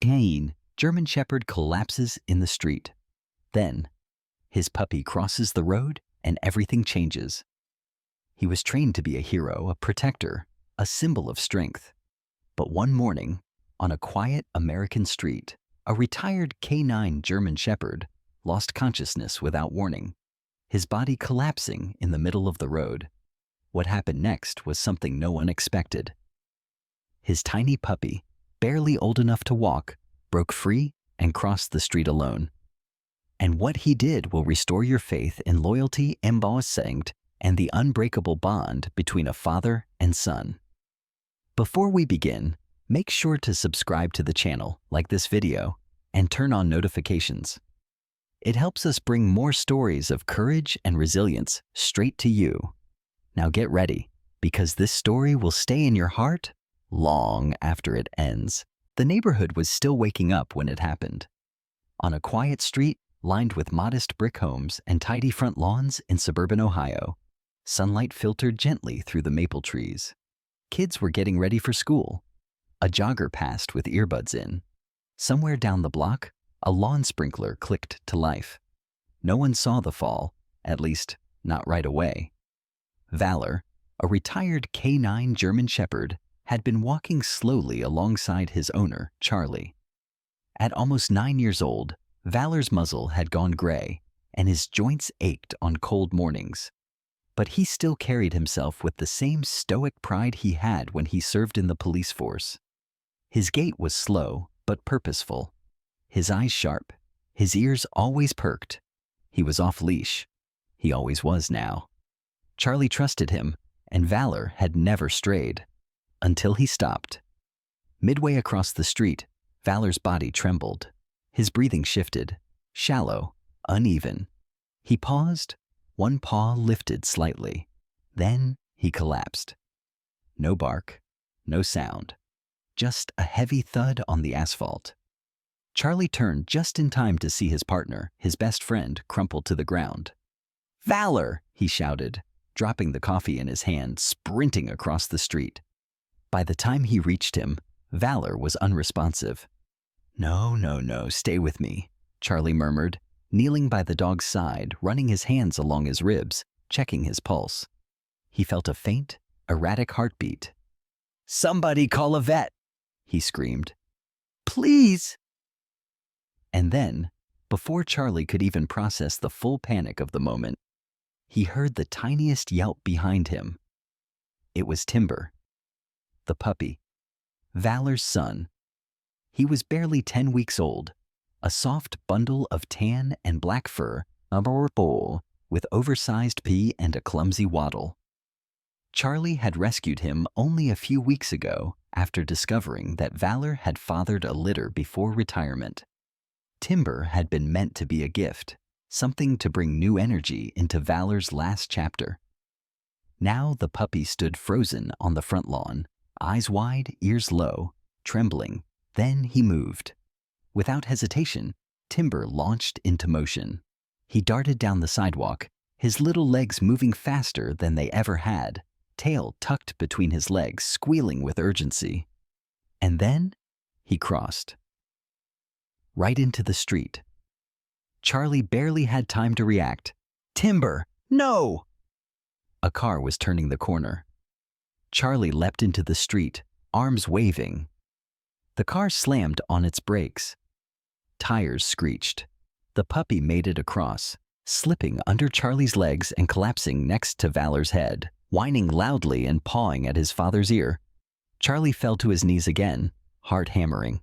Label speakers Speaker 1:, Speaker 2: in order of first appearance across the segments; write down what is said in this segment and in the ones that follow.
Speaker 1: K9 German Shepherd collapses in the street. Then, his puppy crosses the road and everything changes. He was trained to be a hero, a protector, a symbol of strength. But one morning, on a quiet American street, a retired K9 German Shepherd lost consciousness without warning, his body collapsing in the middle of the road. What happened next was something no one expected. His tiny puppy, barely old enough to walk, broke free and crossed the street alone. And what he did will restore your faith in loyalty, embossed, and the unbreakable bond between a father and son. Before we begin, make sure to subscribe to the channel, like this video, and turn on notifications. It helps us bring more stories of courage and resilience straight to you. Now get ready, because this story will stay in your heart long after it ends. The neighborhood was still waking up when it happened. On a quiet street lined with modest brick homes and tidy front lawns in suburban Ohio, sunlight filtered gently through the maple trees. Kids were getting ready for school. A jogger passed with earbuds in. Somewhere down the block, a lawn sprinkler clicked to life. No one saw the fall, at least not right away. Valor, a retired K9 German Shepherd, had been walking slowly alongside his owner, Charlie. At almost 9 years old, Valor's muzzle had gone gray, and his joints ached on cold mornings. But he still carried himself with the same stoic pride he had when he served in the police force. His gait was slow, but purposeful. His eyes sharp, his ears always perked. He was off-leash. He always was now. Charlie trusted him, and Valor had never strayed. Until he stopped. Midway across the street, Valor's body trembled. His breathing shifted, shallow, uneven. He paused, one paw lifted slightly. Then he collapsed. No bark, no sound. Just a heavy thud on the asphalt. Charlie turned just in time to see his partner, his best friend, crumple to the ground. "Valor!" he shouted, dropping the coffee in his hand, sprinting across the street. By the time he reached him, Valor was unresponsive. No, stay with me," Charlie murmured, kneeling by the dog's side, running his hands along his ribs, checking his pulse. He felt a faint, erratic heartbeat. "Somebody call a vet!" he screamed. "Please!" And then, before Charlie could even process the full panic of the moment, he heard the tiniest yelp behind him. It was Timber, the puppy, Valor's son. He was barely 10 weeks old, a soft bundle of tan and black fur, with oversized pee and a clumsy waddle. Charlie had rescued him only a few weeks ago after discovering that Valor had fathered a litter before retirement. Timber had been meant to be a gift, something to bring new energy into Valor's last chapter. Now the puppy stood frozen on the front lawn, eyes wide, ears low, trembling. Then he moved. Without hesitation, Timber launched into motion. He darted down the sidewalk, his little legs moving faster than they ever had, tail tucked between his legs, squealing with urgency. And then he crossed. Right into the street. Charlie barely had time to react. "Timber, no!" A car was turning the corner. Charlie leapt into the street, arms waving. The car slammed on its brakes. Tires screeched. The puppy made it across, slipping under Charlie's legs and collapsing next to Valor's head, whining loudly and pawing at his father's ear. Charlie fell to his knees again, heart hammering.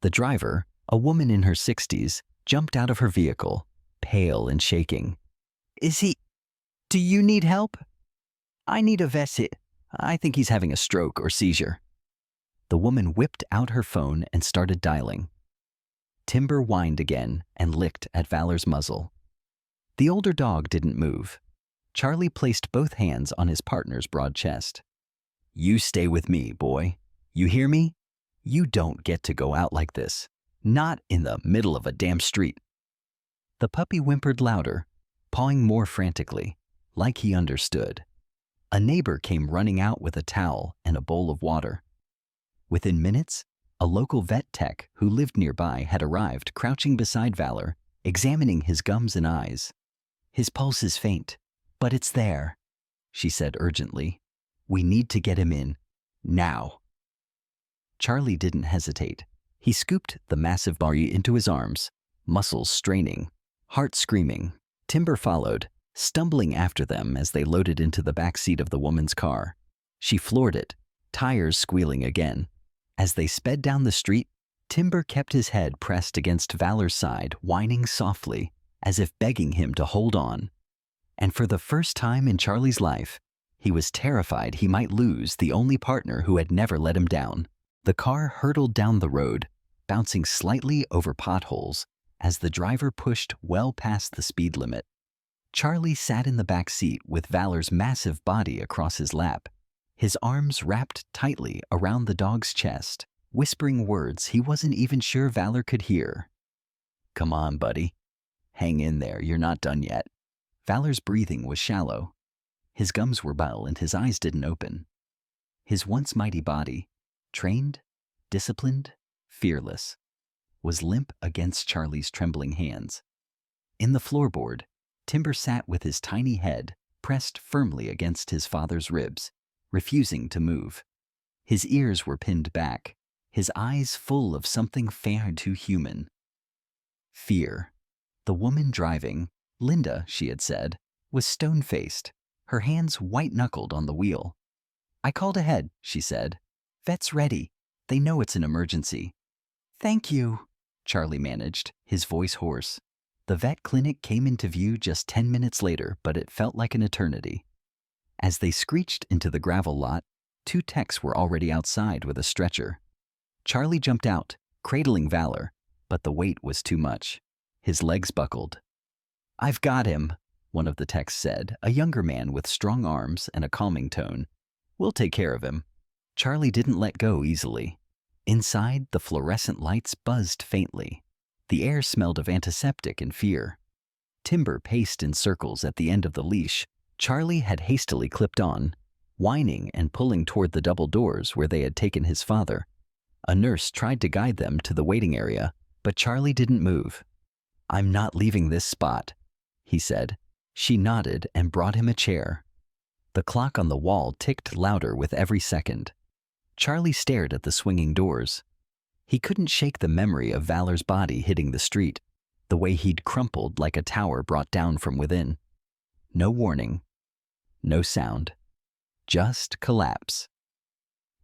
Speaker 1: The driver, a woman in her 60s, jumped out of her vehicle, pale and shaking. Do you need help?" "I need a vet. I think he's having a stroke or seizure." The woman whipped out her phone and started dialing. Timber whined again and licked at Valor's muzzle. The older dog didn't move. Charlie placed both hands on his partner's broad chest. "You stay with me, boy. You hear me? You don't get to go out like this. Not in the middle of a damn street." The puppy whimpered louder, pawing more frantically, like he understood. A neighbor came running out with a towel and a bowl of water. Within minutes, A local vet tech who lived nearby had arrived, crouching beside Valor, examining his gums and eyes. "His pulse is faint, but it's there," she said urgently. "We need to get him in. Now." Charlie didn't hesitate. He scooped the massive body into his arms, muscles straining, heart screaming. Timber followed, stumbling after them as they loaded into the back seat of the woman's car. She floored it, tires squealing again. As they sped down the street, Timber kept his head pressed against Valor's side, whining softly, as if begging him to hold on. And for the first time in Charlie's life, he was terrified he might lose the only partner who had never let him down. The car hurtled down the road, bouncing slightly over potholes as the driver pushed well past the speed limit. Charlie sat in the back seat with Valor's massive body across his lap, his arms wrapped tightly around the dog's chest, whispering words he wasn't even sure Valor could hear. "Come on, buddy. Hang in there, you're not done yet." Valor's breathing was shallow. His gums were dull and his eyes didn't open. His once mighty body, trained, disciplined, fearless, was limp against Charlie's trembling hands. In the floorboard, Timber sat with his tiny head pressed firmly against his father's ribs, refusing to move. His ears were pinned back, his eyes full of something far too human. Fear. The woman driving, Linda, she had said, was stone-faced, her hands white-knuckled on the wheel. "I called ahead," she said. "Vet's ready. They know it's an emergency." "Thank you," Charlie managed, his voice hoarse. The vet clinic came into view just 10 minutes later, but it felt like an eternity. As they screeched into the gravel lot, 2 techs were already outside with a stretcher. Charlie jumped out, cradling Valor, but the weight was too much. His legs buckled. "I've got him," one of the techs said, a younger man with strong arms and a calming tone. "We'll take care of him." Charlie didn't let go easily. Inside, the fluorescent lights buzzed faintly. The air smelled of antiseptic and fear. Timber paced in circles at the end of the leash Charlie had hastily clipped on, whining and pulling toward the double doors where they had taken his father. A nurse tried to guide them to the waiting area, but Charlie didn't move. "I'm not leaving this spot," he said. She nodded and brought him a chair. The clock on the wall ticked louder with every second. Charlie stared at the swinging doors. He couldn't shake the memory of Valor's body hitting the street, the way he'd crumpled like a tower brought down from within. No warning, no sound, just collapse.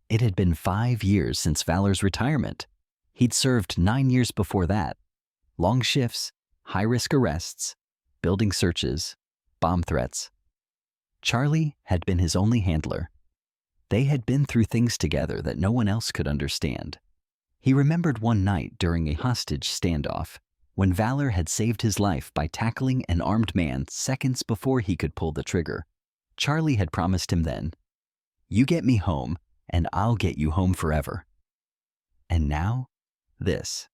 Speaker 1: It had been 5 years since Valor's retirement. He'd served 9 years before that. Long shifts, high-risk arrests, building searches, bomb threats. Charlie had been his only handler. They had been through things together that no one else could understand. He remembered one night during a hostage standoff when Valor had saved his life by tackling an armed man seconds before he could pull the trigger. Charlie had promised him then, "You get me home, and I'll get you home forever." And now, this.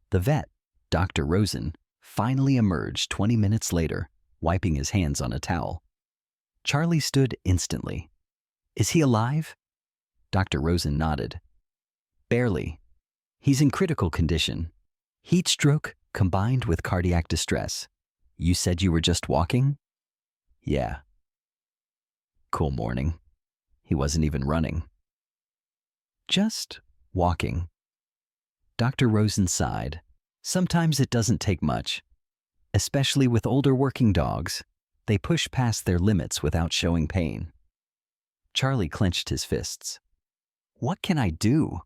Speaker 1: The vet, Dr. Rosen, finally emerged 20 minutes later, wiping his hands on a towel. Charlie stood instantly. "Is he alive?" Dr. Rosen nodded. "Barely. He's in critical condition. Heat stroke combined with cardiac distress. You said you were just walking?" "Yeah." "Cool morning." He wasn't even running. "Just walking." Dr. Rosen sighed. "Sometimes it doesn't take much. Especially with older working dogs. They push past their limits without showing pain." Charlie clenched his fists. "What can I do?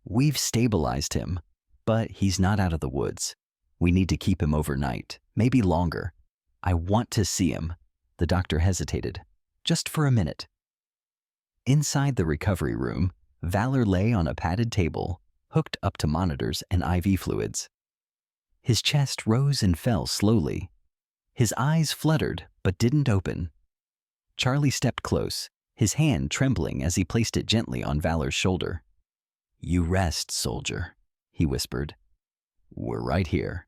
Speaker 1: We've stabilized him, but he's not out of the woods. We need to keep him overnight, maybe longer. I want to see him." The doctor hesitated. "Just for a minute." Inside the recovery room, Valor lay on a padded table, hooked up to monitors and IV fluids. His chest rose and fell slowly. His eyes fluttered but didn't open. Charlie stepped close, his hand trembling as he placed it gently on Valor's shoulder. "You rest, soldier," he whispered. "We're right here."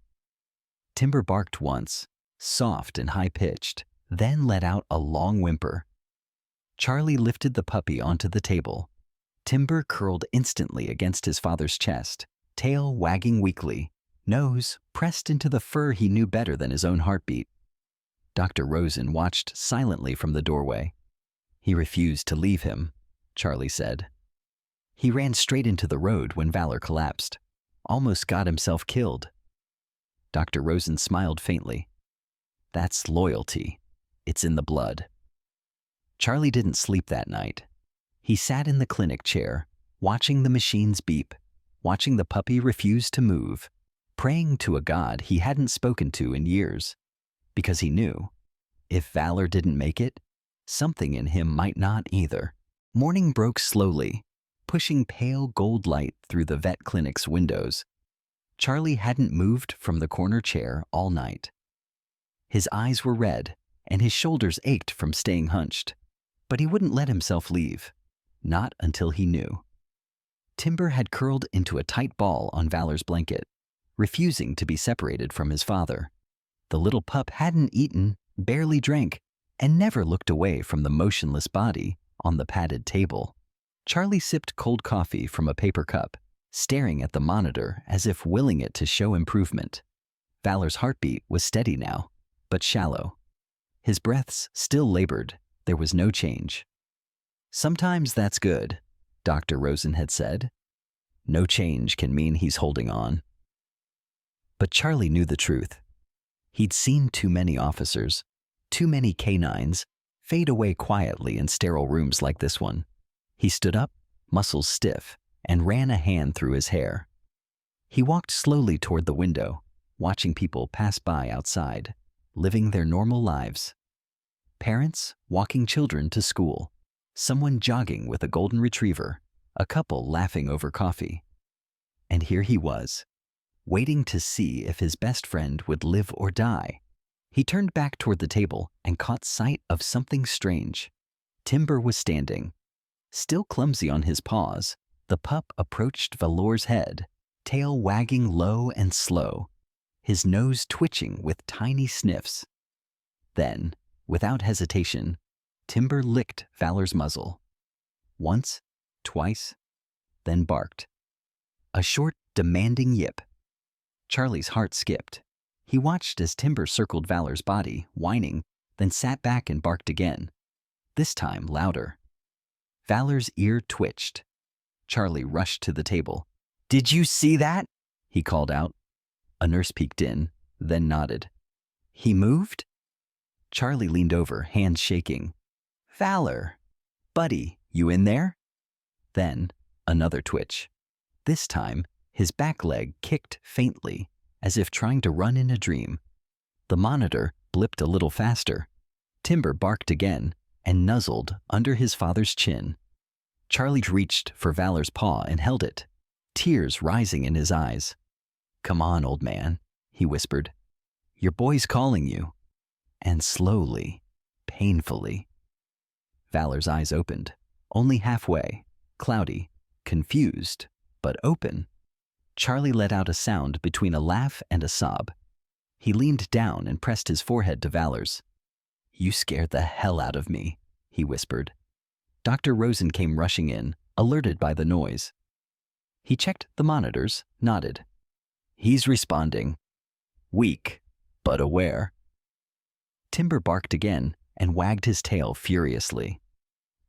Speaker 1: Timber barked once, soft and high-pitched, then let out a long whimper. Charlie lifted the puppy onto the table. Timber curled instantly against his father's chest, tail wagging weakly, nose pressed into the fur he knew better than his own heartbeat. Dr. Rosen watched silently from the doorway. He refused to leave him, Charlie said. He ran straight into the road when Valor collapsed, almost got himself killed. Dr. Rosen smiled faintly. That's loyalty. It's in the blood. Charlie didn't sleep that night. He sat in the clinic chair, watching the machines beep, watching the puppy refuse to move, praying to a God he hadn't spoken to in years, because he knew, if Valor didn't make it, something in him might not either. Morning broke slowly, pushing pale gold light through the vet clinic's windows. Charlie hadn't moved from the corner chair all night. His eyes were red, and his shoulders ached from staying hunched, but he wouldn't let himself leave, not until he knew. Timber had curled into a tight ball on Valor's blanket, refusing to be separated from his father. The little pup hadn't eaten, barely drank, and never looked away from the motionless body on the padded table. Charlie sipped cold coffee from a paper cup, staring at the monitor as if willing it to show improvement. Valor's heartbeat was steady now, but shallow. His breaths still labored. There was no change. Sometimes that's good, Dr. Rosen had said. No change can mean he's holding on. But Charlie knew the truth. He'd seen too many officers, too many canines, fade away quietly in sterile rooms like this one. He stood up, muscles stiff, and ran a hand through his hair. He walked slowly toward the window, watching people pass by outside, living their normal lives. Parents walking children to school, someone jogging with a golden retriever, a couple laughing over coffee. And here he was, waiting to see if his best friend would live or die. He turned back toward the table and caught sight of something strange. Timber was standing. Still clumsy on his paws, the pup approached Valor's head, tail wagging low and slow, his nose twitching with tiny sniffs. Then, without hesitation, Timber licked Valor's muzzle. Once, twice, then barked. A short, demanding yip. Charlie's heart skipped. He watched as Timber circled Valor's body, whining, then sat back and barked again, this time louder. Valor's ear twitched. Charlie rushed to the table. "Did you see that?" he called out. A nurse peeked in, then nodded. "He moved?" Charlie leaned over, hands shaking. "Valor, buddy, you in there?" Then, another twitch. This time, his back leg kicked faintly, as if trying to run in a dream. The monitor blipped a little faster. Timber barked again and nuzzled under his father's chin. Charlie reached for Valor's paw and held it, tears rising in his eyes. "Come on, old man," he whispered. "Your boy's calling you." And slowly, painfully, Valor's eyes opened, only halfway, cloudy, confused, but open. Charlie let out a sound between a laugh and a sob. He leaned down and pressed his forehead to Valor's. "You scared the hell out of me," he whispered. Dr. Rosen came rushing in, alerted by the noise. He checked the monitors, nodded. "He's responding. Weak, but aware." Timber barked again and wagged his tail furiously.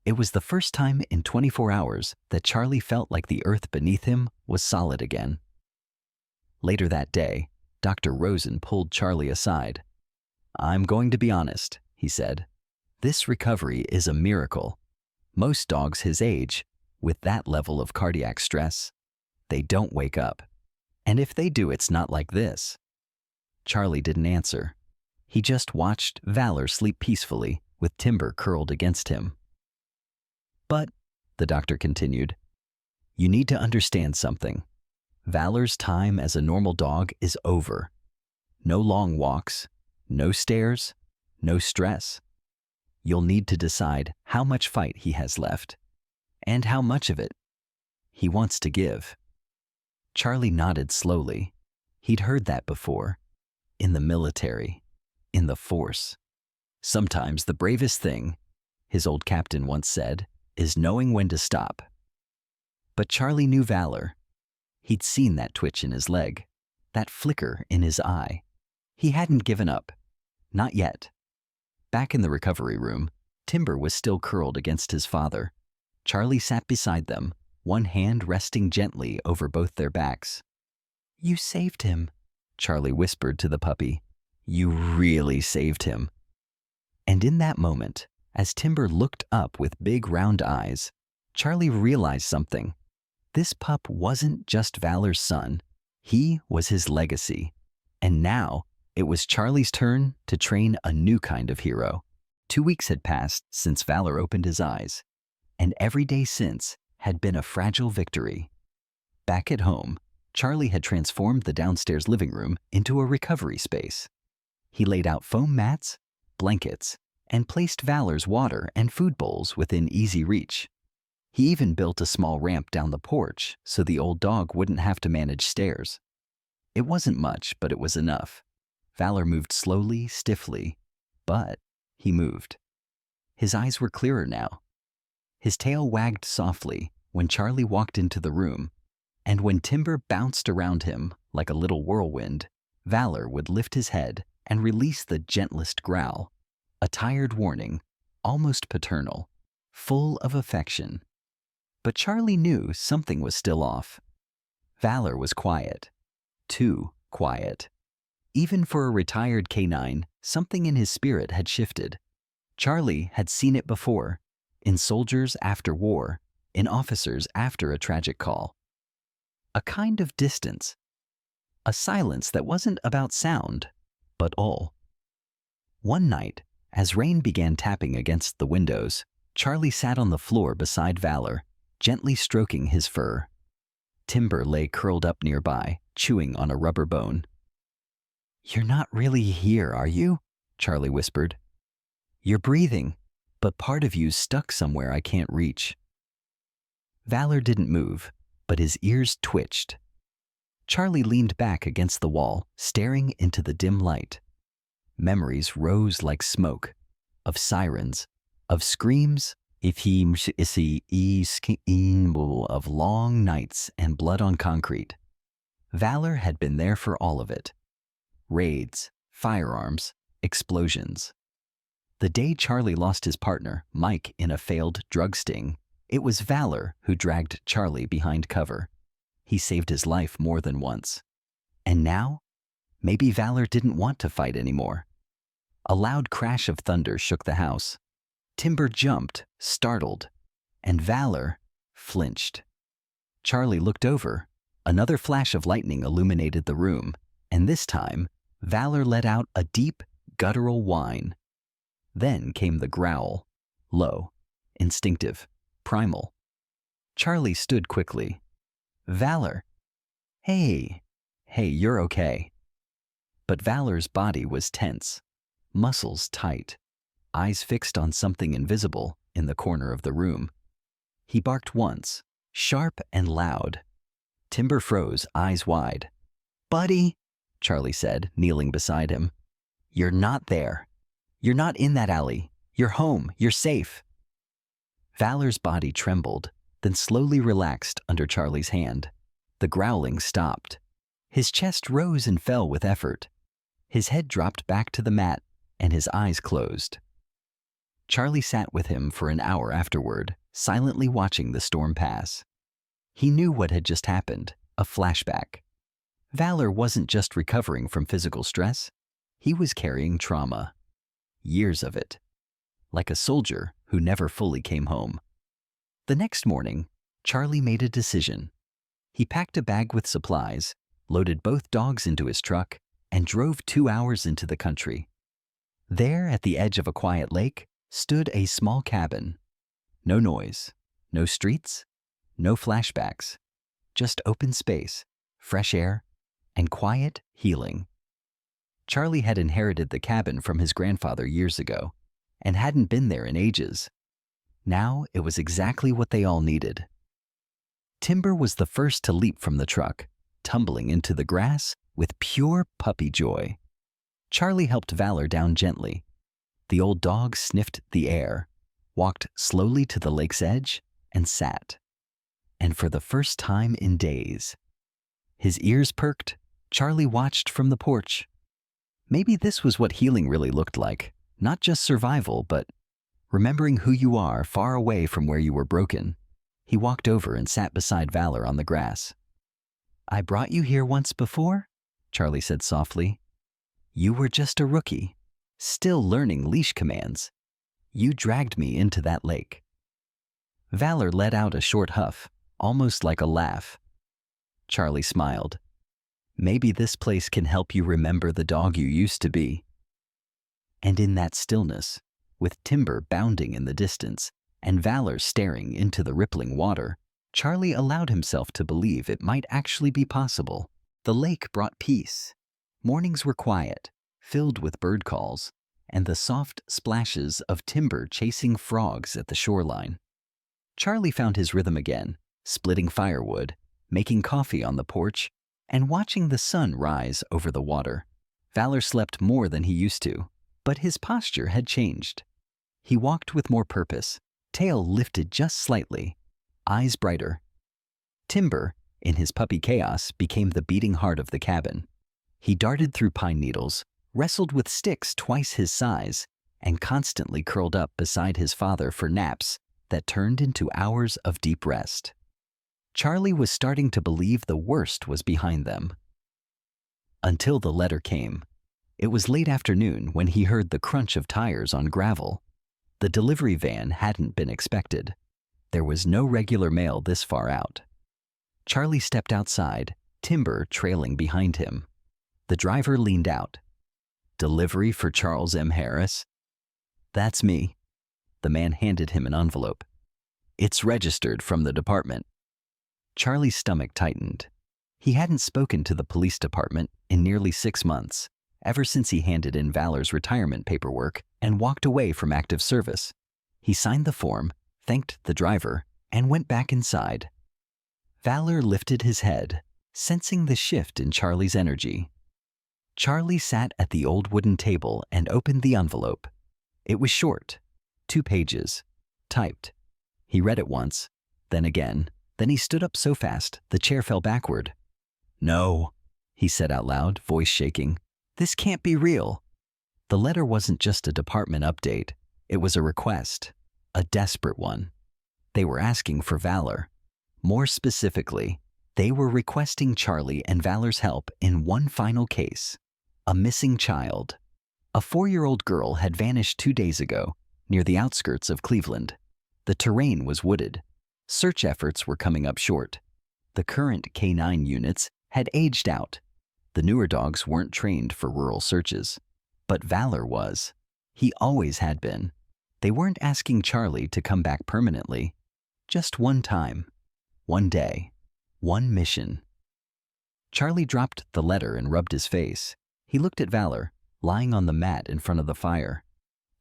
Speaker 1: It was the first time in 24 hours that Charlie felt like the earth beneath him was solid again. Later that day, Dr. Rosen pulled Charlie aside. "I'm going to be honest," he said. "This recovery is a miracle. Most dogs his age, with that level of cardiac stress, they don't wake up. And if they do, it's not like this." Charlie didn't answer. He just watched Valor sleep peacefully with Timber curled against him. "But," the doctor continued, "you need to understand something. Valor's time as a normal dog is over. No long walks, no stairs, no stress. You'll need to decide how much fight he has left, and how much of it he wants to give." Charlie nodded slowly. He'd heard that before. In the military, in the force. Sometimes the bravest thing, his old captain once said, is knowing when to stop. But Charlie knew Valor. He'd seen that twitch in his leg, that flicker in his eye. He hadn't given up. Not yet. Back in the recovery room, Timber was still curled against his father. Charlie sat beside them, one hand resting gently over both their backs. "You saved him," Charlie whispered to the puppy. "You really saved him." And in that moment, as Timber looked up with big round eyes, Charlie realized something. This pup wasn't just Valor's son. He was his legacy. And now, it was Charlie's turn to train a new kind of hero. 2 weeks had passed since Valor opened his eyes, and every day since had been a fragile victory. Back at home, Charlie had transformed the downstairs living room into a recovery space. He laid out foam mats, blankets, and placed Valor's water and food bowls within easy reach. He even built a small ramp down the porch so the old dog wouldn't have to manage stairs. It wasn't much, but it was enough. Valor moved slowly, stiffly, but he moved. His eyes were clearer now. His tail wagged softly when Charlie walked into the room, and when Timber bounced around him like a little whirlwind, Valor would lift his head and release the gentlest growl, a tired warning, almost paternal, full of affection. But Charlie knew something was still off. Valor was quiet, too quiet. Even for a retired canine, something in his spirit had shifted. Charlie had seen it before, in soldiers after war, in officers after a tragic call. A kind of distance, a silence that wasn't about sound, but all. One night, as rain began tapping against the windows, Charlie sat on the floor beside Valor, gently stroking his fur. Timber lay curled up nearby, chewing on a rubber bone. "You're not really here, are you?" Charlie whispered. "You're breathing, but part of you's stuck somewhere I can't reach." Valor didn't move, but his ears twitched. Charlie leaned back against the wall, staring into the dim light. Memories rose like smoke, of sirens, of screams, of long nights and blood on concrete. Valor had been there for all of it. Raids, firearms, explosions. The day Charlie lost his partner, Mike, in a failed drug sting, it was Valor who dragged Charlie behind cover. He saved his life more than once. And now, maybe Valor didn't want to fight anymore. A loud crash of thunder shook the house. Timber jumped, startled, and Valor flinched. Charlie looked over. Another flash of lightning illuminated the room, and this time, Valor let out a deep, guttural whine. Then came the growl, low, instinctive, primal. Charlie stood quickly. "Valor." Hey, you're okay." But Valor's body was tense, muscles tight, eyes fixed on something invisible in the corner of the room. He barked once, sharp and loud. Timber froze, eyes wide. "Buddy," Charlie said, kneeling beside him. "You're not there. You're not in that alley. You're home. You're safe." Valor's body trembled, then slowly relaxed under Charlie's hand. The growling stopped. His chest rose and fell with effort. His head dropped back to the mat, and his eyes closed. Charlie sat with him for an hour afterward, silently watching the storm pass. He knew what had just happened, a flashback. Valor wasn't just recovering from physical stress. He was carrying trauma. Years of it. Like a soldier who never fully came home. The next morning, Charlie made a decision. He packed a bag with supplies, loaded both dogs into his truck, and drove 2 hours into the country. There, at the edge of a quiet lake, stood a small cabin. No noise, no streets, no flashbacks, just open space, fresh air, and quiet healing. Charlie had inherited the cabin from his grandfather years ago and hadn't been there in ages. Now it was exactly what they all needed. Timber was the first to leap from the truck, tumbling into the grass with pure puppy joy. Charlie helped Valor down gently. The old dog sniffed the air, walked slowly to the lake's edge, and sat. and for the first time in days. His ears perked, Charlie watched from the porch. Maybe this was what healing really looked like, not just survival, but remembering who you are far away from where you were broken. He walked over and sat beside Valor on the grass. "I brought you here once before," Charlie said softly. "You were just a rookie, still learning leash commands. You dragged me into that lake." Valor let out a short huff, almost like a laugh. Charlie smiled. "Maybe this place can help you remember the dog you used to be." And in that stillness, with Timber bounding in the distance and Valor staring into the rippling water, Charlie allowed himself to believe it might actually be possible. The lake brought peace. Mornings were quiet, filled with bird calls, and the soft splashes of Timber chasing frogs at the shoreline. Charlie found his rhythm again, splitting firewood, making coffee on the porch, and watching the sun rise over the water. Valor slept more than he used to, but his posture had changed. He walked with more purpose, tail lifted just slightly, eyes brighter. Timber, in his puppy chaos, became the beating heart of the cabin. He darted through pine needles, wrestled with sticks twice his size, and constantly curled up beside his father for naps that turned into hours of deep rest. Charlie was starting to believe the worst was behind them. Until the letter came. It was late afternoon when he heard the crunch of tires on gravel. The delivery van hadn't been expected. There was no regular mail this far out. Charlie stepped outside, Timber trailing behind him. The driver leaned out. "Delivery for Charles M. Harris?" "That's me." The man handed him an envelope. "It's registered from the department." Charlie's stomach tightened. He hadn't spoken to the police department in nearly 6 months, ever since he handed in Valor's retirement paperwork and walked away from active service. He signed the form, thanked the driver, and went back inside. Valor lifted his head, sensing the shift in Charlie's energy. Charlie sat at the old wooden table and opened the envelope. It was short, 2 pages, typed. He read it once, then again. Then he stood up so fast, the chair fell backward. "No," he said out loud, voice shaking. "This can't be real." The letter wasn't just a department update. It was a request, a desperate one. They were asking for Valor. More specifically, they were requesting Charlie and Valor's help in one final case, a missing child. A 4-year-old girl had vanished 2 days ago, near the outskirts of Cleveland. The terrain was wooded. Search efforts were coming up short. The current K9 units had aged out. The newer dogs weren't trained for rural searches. But Valor was. He always had been. They weren't asking Charlie to come back permanently. Just one time. One day. One mission. Charlie dropped the letter and rubbed his face. He looked at Valor, lying on the mat in front of the fire.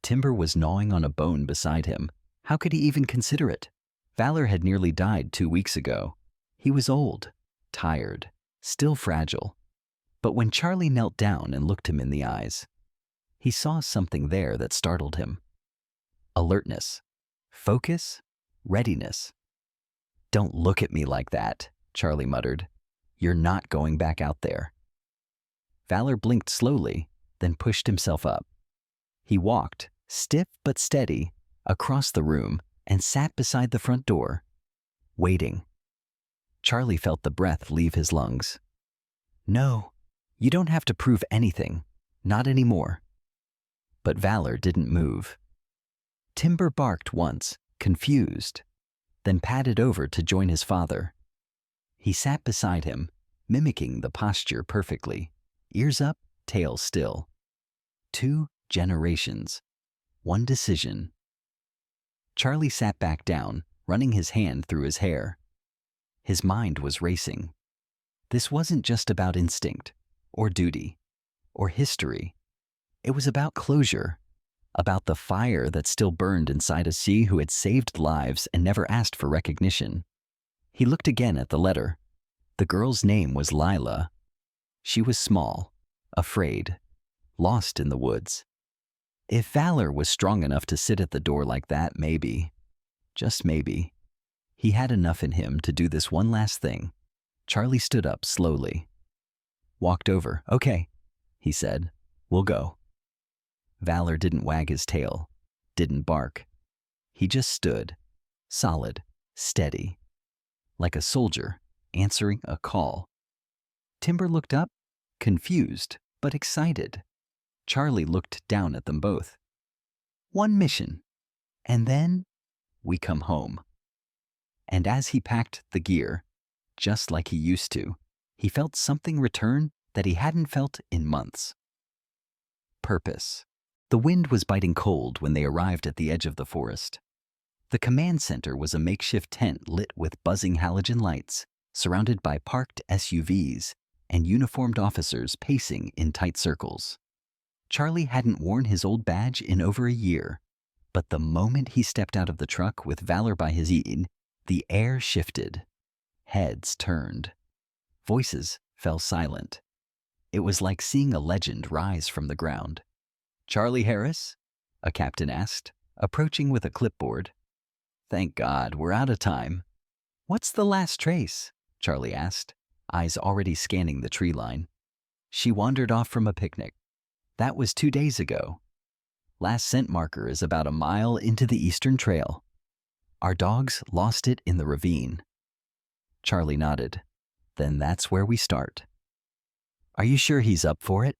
Speaker 1: Timber was gnawing on a bone beside him. How could he even consider it? Valor had nearly died 2 weeks ago. He was old, tired, still fragile. But when Charlie knelt down and looked him in the eyes, he saw something there that startled him. Alertness, focus, readiness. "Don't look at me like that," Charlie muttered. "You're not going back out there." Valor blinked slowly, then pushed himself up. He walked, stiff but steady, across the room and sat beside the front door, waiting. Charlie felt the breath leave his lungs. "No, you don't have to prove anything, not anymore." But Valor didn't move. Timber barked once, confused, then padded over to join his father. He sat beside him, mimicking the posture perfectly, ears up, tail still. 2 generations, 1 decision. Charlie sat back down, running his hand through his hair. His mind was racing. This wasn't just about instinct, or duty, or history. It was about closure, about the fire that still burned inside a C who had saved lives and never asked for recognition. He looked again at the letter. The girl's name was Lila. She was small, afraid, lost in the woods. If Valor was strong enough to sit at the door like that, maybe, just maybe, He had enough in him to do this one last thing. Charlie stood up slowly. Walked over. "Okay," he said. "We'll go." Valor didn't wag his tail, didn't bark. He just stood, solid, steady, like a soldier answering a call. Timber looked up, confused but excited. Charlie looked down at them both. "One mission, and then we come home." And as he packed the gear, just like he used to, he felt something return that he hadn't felt in months. Purpose. The wind was biting cold when they arrived at the edge of the forest. The command center was a makeshift tent lit with buzzing halogen lights, surrounded by parked SUVs and uniformed officers pacing in tight circles. Charlie hadn't worn his old badge in over a year, but the moment he stepped out of the truck with Valor by his side, the air shifted. Heads turned. Voices fell silent. It was like seeing a legend rise from the ground. "Charlie Harris?" a captain asked, approaching with a clipboard. "Thank God, we're out of time." "What's the last trace?" Charlie asked, eyes already scanning the tree line. "She wandered off from a picnic. That was 2 days ago. Last scent marker is about a mile into the Eastern Trail. Our dogs lost it in the ravine." Charlie nodded. "Then that's where we start." "Are you sure he's up for it?"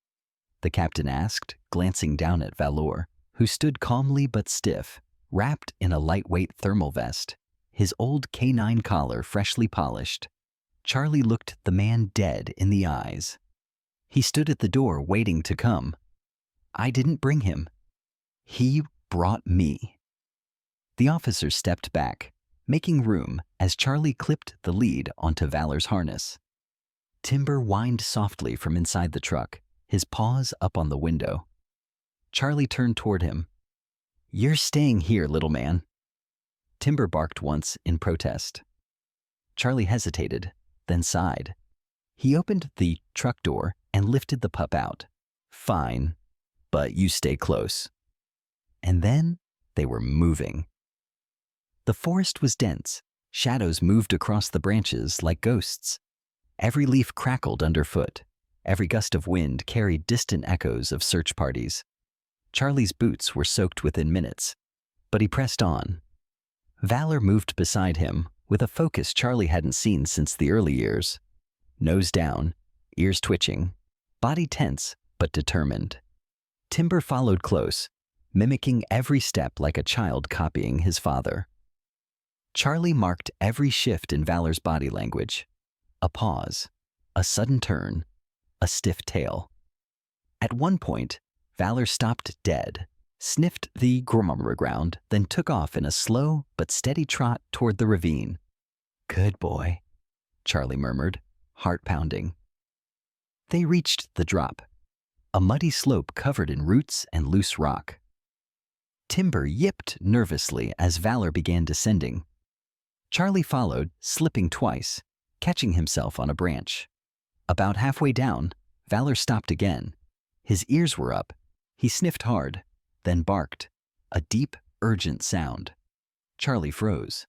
Speaker 1: the captain asked, glancing down at Valor, who stood calmly but stiff, wrapped in a lightweight thermal vest, his old K9 collar freshly polished. Charlie looked the man dead in the eyes. He stood at the door waiting to come. "I didn't bring him. He brought me." The officer stepped back, making room as Charlie clipped the lead onto Valor's harness. Timber whined softly from inside the truck, his paws up on the window. Charlie turned toward him. "You're staying here, little man." Timber barked once in protest. Charlie hesitated, then sighed. He opened the truck door and lifted the pup out. "Fine, but you stay close." And then they were moving. The forest was dense. Shadows moved across the branches like ghosts. Every leaf crackled underfoot. Every gust of wind carried distant echoes of search parties. Charlie's boots were soaked within minutes, but he pressed on. Valor moved beside him with a focus Charlie hadn't seen since the early years. Nose down, ears twitching, body tense but determined. Timber followed close, mimicking every step like a child copying his father. Charlie marked every shift in Valor's body language. A pause, a sudden turn, a stiff tail. At one point, Valor stopped dead, sniffed the ground, then took off in a slow but steady trot toward the ravine. "Good boy," Charlie murmured, heart pounding. They reached the drop, a muddy slope covered in roots and loose rock. Timber yipped nervously as Valor began descending. Charlie followed, slipping twice, catching himself on a branch. About halfway down, Valor stopped again. His ears were up. He sniffed hard, then barked, a deep, urgent sound. Charlie froze.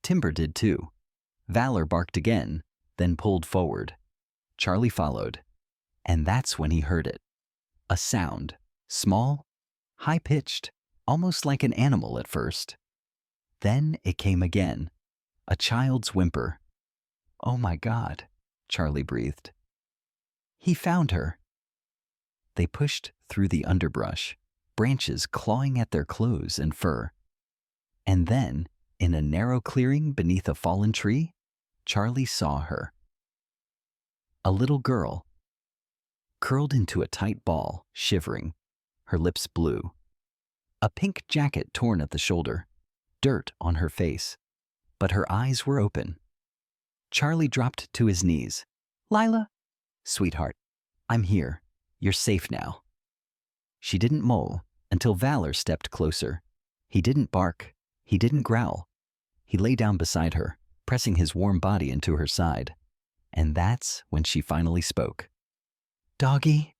Speaker 1: Timber did too. Valor barked again, then pulled forward. Charlie followed. And that's when he heard it. A sound, small, high-pitched, almost like an animal at first. Then it came again, a child's whimper. "Oh my God," Charlie breathed. He found her. They pushed through the underbrush, branches clawing at their clothes and fur. And then, in a narrow clearing beneath a fallen tree, Charlie saw her. A little girl, curled into a tight ball, shivering, her lips blue. A pink jacket torn at the shoulder, dirt on her face, but her eyes were open. Charlie dropped to his knees. "Lila, sweetheart, I'm here. You're safe now." She didn't moan until Valor stepped closer. He didn't bark. He didn't growl. He lay down beside her, pressing his warm body into her side. And that's when she finally spoke. "Doggy,"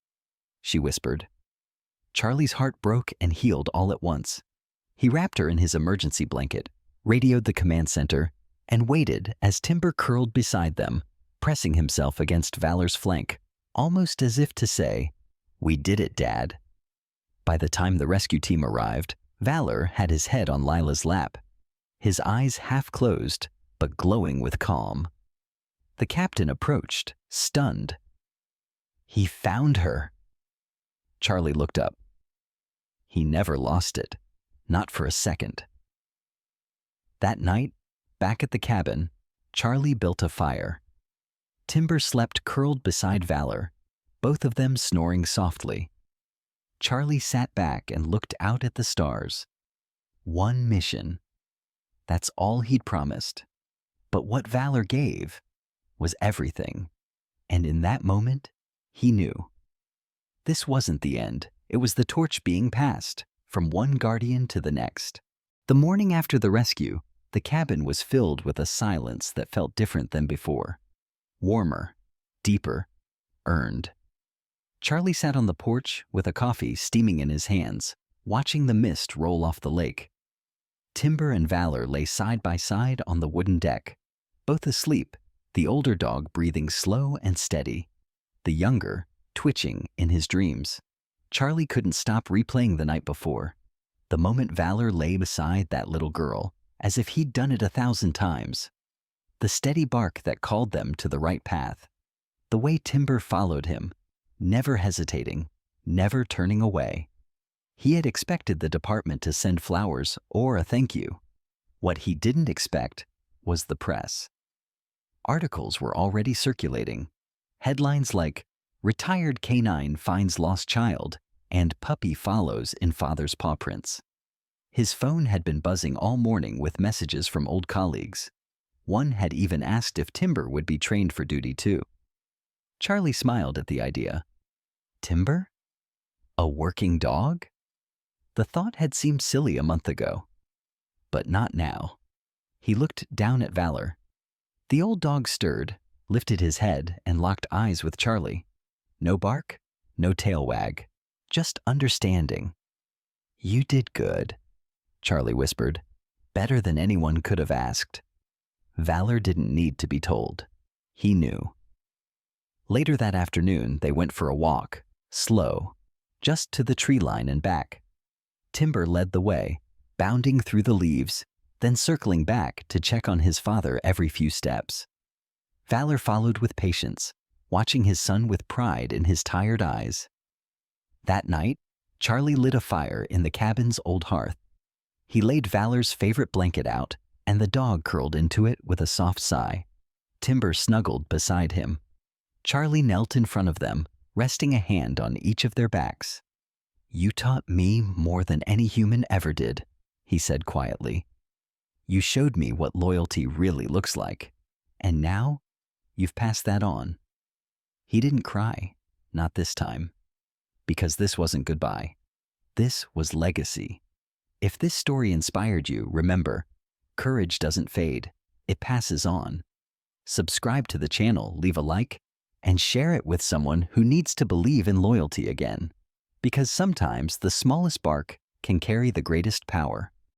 Speaker 1: she whispered. Charlie's heart broke and healed all at once. He wrapped her in his emergency blanket, radioed the command center, and waited as Timber curled beside them, pressing himself against Valor's flank, almost as if to say, "We did it, Dad." By the time the rescue team arrived, Valor had his head on Lila's lap, his eyes half closed but glowing with calm. The captain approached, stunned. He found her. Charlie looked up. He never lost it, not for a second. That night, back at the cabin, Charlie built a fire. Timber slept curled beside Valor, both of them snoring softly. Charlie sat back and looked out at the stars. One mission. That's all he'd promised. But what Valor gave was everything. And in that moment, he knew. This wasn't the end. It was the torch being passed from one guardian to the next. The morning after the rescue, the cabin was filled with a silence that felt different than before. Warmer, deeper, earned. Charlie sat on the porch with a coffee steaming in his hands, watching the mist roll off the lake. Timber and Valor lay side by side on the wooden deck, both asleep, the older dog breathing slow and steady, the younger twitching in his dreams. Charlie couldn't stop replaying the night before, the moment Valor lay beside that little girl, as if he'd done it 1,000 times. The steady bark that called them to the right path, the way Timber followed him, never hesitating, never turning away. He had expected the department to send flowers or a thank you. What he didn't expect was the press. Articles were already circulating. Headlines like, "Retired Canine Finds Lost Child," and "Puppy Follows in Father's Paw Prints." His phone had been buzzing all morning with messages from old colleagues. One had even asked if Timber would be trained for duty too. Charlie smiled at the idea. Timber? A working dog? The thought had seemed silly a month ago. But not now. He looked down at Valor. The old dog stirred, lifted his head, and locked eyes with Charlie. No bark, no tail wag, just understanding. "You did good," Charlie whispered, "better than anyone could have asked." Valor didn't need to be told. He knew. Later that afternoon, they went for a walk, slow, just to the tree line and back. Timber led the way, bounding through the leaves, then circling back to check on his father every few steps. Valor followed with patience, watching his son with pride in his tired eyes. That night, Charlie lit a fire in the cabin's old hearth. He laid Valor's favorite blanket out, and the dog curled into it with a soft sigh. Timber snuggled beside him. Charlie knelt in front of them, resting a hand on each of their backs. "You taught me more than any human ever did," he said quietly. "You showed me what loyalty really looks like. And now, you've passed that on." He didn't cry, not this time. Because this wasn't goodbye. This was legacy. If this story inspired you, remember, courage doesn't fade, it passes on. Subscribe to the channel, leave a like, and share it with someone who needs to believe in loyalty again. Because sometimes the smallest bark can carry the greatest power.